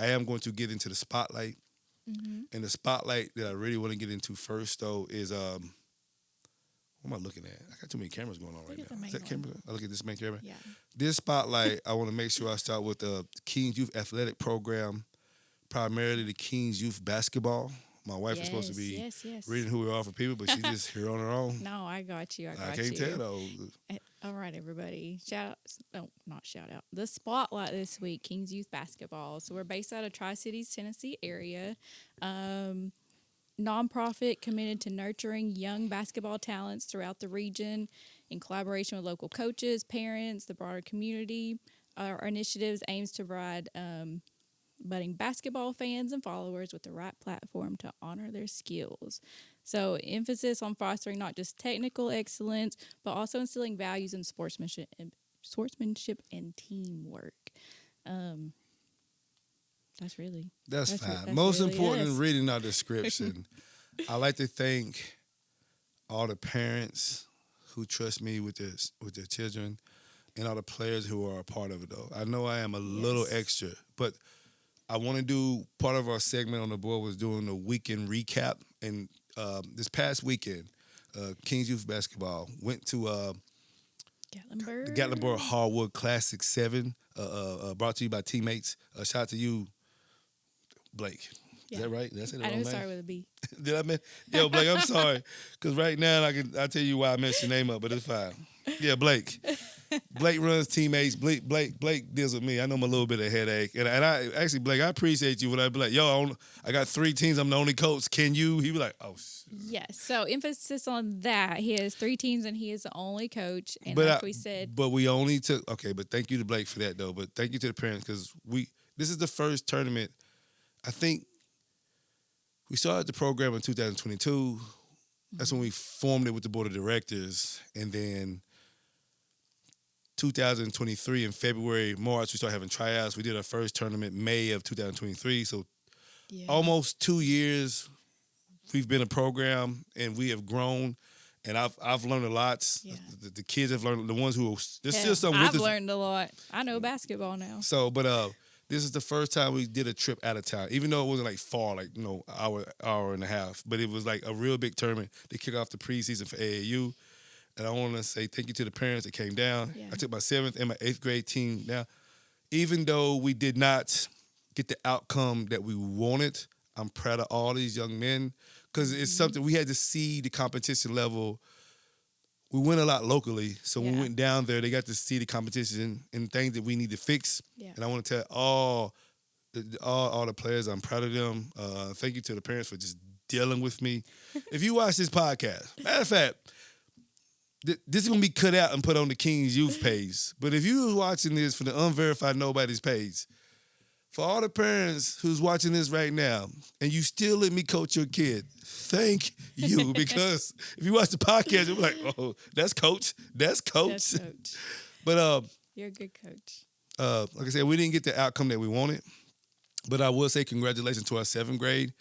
I am going to get into the spotlight. And the spotlight that I really want to get into first, though, is what am I looking at? I got too many cameras going on right now. Is that camera? I look at this main camera. Yeah. This spotlight, I want to make sure I start with the Kings Youth Athletic Program, primarily the Kings Youth Basketball. My wife is supposed to be reading who we are for people, but she's just here on her own. No, I got you. I can't tell, though. All right, everybody. Not shout out. The spotlight this week, Kings Youth Basketball. So we're based out of Tri-Cities, Tennessee area. Nonprofit committed to nurturing young basketball talents throughout the region in collaboration with local coaches, parents, the broader community. Our initiatives aims to provide budding basketball fans and followers with the right platform to honor their skills. So emphasis on fostering not just technical excellence, but also instilling values in sportsmanship and teamwork. That's fine. Most really important than reading our description, I like to thank all the parents who trust me with their children and all the players who are a part of it, though. I know I am a little extra, but I want to do part of our segment on the board was doing a weekend recap. And this past weekend, Kings Youth Basketball went to Gatlinburg. the Gatlinburg Hardwood Classic 7, brought to you by teammates. Shout out to you, Blake. Is that right? Did I say the I wrong know, name? sorry with a B. Did I mean? Yo, Blake, I'm sorry. Because right now, I'll tell you why I messed your name up, but it's fine. Yeah, Blake. Blake runs teammates. Blake deals with me. I know I'm a little bit of headache. And I actually, Blake, I appreciate you when I be like, yo, I got 3 teams. I'm the only coach. Can you? He be like, oh, shit. Yes. So emphasis on that. He has 3 teams and he is the only coach. And like we said. But we only took, okay, but thank you to Blake for that, though. But thank you to the parents because this is the first tournament. I think we started the program in 2022. That's when we formed it with the board of directors. And then 2023 in February, March, we started having tryouts. We did our first tournament May of 2023. So almost 2 years we've been a program and we have grown. And I've learned a lot. Yeah. The kids have learned. The ones who there's still some with us. I've learned a lot. I know basketball now. So, but this is the first time we did a trip out of town, even though it wasn't like far, like hour and a half. But it was like a real big tournament to kick off the preseason for AAU. And I want to say thank you to the parents that came down. Yeah. I took my 7th and my 8th grade team down. Even though we did not get the outcome that we wanted, I'm proud of all these young men because it's something we had to see the competition level. We went a lot locally, so when we went down there, they got to see the competition and things that we need to fix. Yeah. And I want to tell all the players, I'm proud of them. Thank you to the parents for just dealing with me. If you watch this podcast, matter of fact, this is going to be cut out and put on the Kings Youth page. But if you was watching this for the Unverified Nobodies page, for all the parents who's watching this right now, and you still let me coach your kid, thank you. Because if you watch the podcast, you'll be like, oh, that's coach. That's coach. That's coach. But you're a good coach. Like I said, we didn't get the outcome that we wanted. But I will say congratulations to our 7th grade.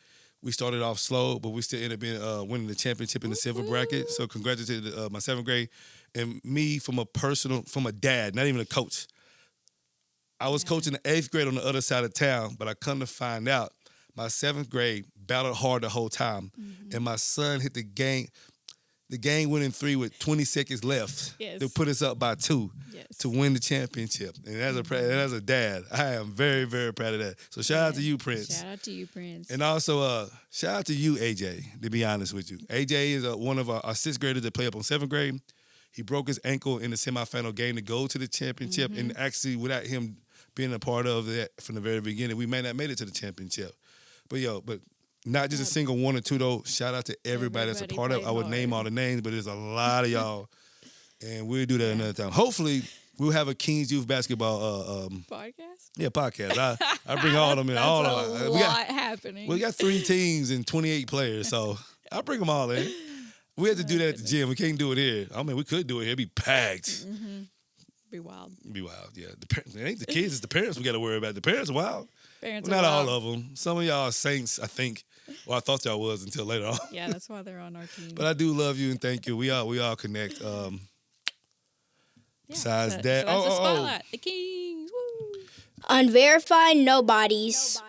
We started off slow, but we still ended up winning the championship in the silver bracket. So congratulations to my 7th grade. And me from a dad, not even a coach. I was coaching the 8th grade on the other side of town, but I come to find out my 7th grade battled hard the whole time. Mm-hmm. And my son hit the game winning 3 with 20 seconds left to put us up by 2 to win the championship. And as a dad, I am very, very proud of that. So shout out to you, Prince. Shout out to you, Prince. And also shout out to you, AJ, to be honest with you. AJ is one of our 6th graders that play up on 7th grade. He broke his ankle in the semifinal game to go to the championship. Mm-hmm. And actually, without him being a part of that from the very beginning, we may not made it to the championship. But not just a single 1 or 2 though. Shout out to everybody that's a part of it. I would name all the names, but there's a lot of y'all. And we'll do that another time. Hopefully, we'll have a Kings Youth Basketball podcast? Yeah, podcast. I bring all of them in. That's all a of them. lot happening. We got 3 teams and 28 players, so I'll bring them all in. We have to do that at the gym. We can't do it here. I mean, we could do it here. It'd be packed. Mm-hmm. Be wild, yeah. It ain't the kids, it's the parents we got to worry about. The parents are wild. Parents not are wild. all of them. Some of y'all are saints, I think. Well, I thought y'all was until later on. Yeah, that's why they're on our team. But I do love you and thank you. We all connect. Besides that, so that's the spotlight. The Kings. Woo. Unverified Nobodies.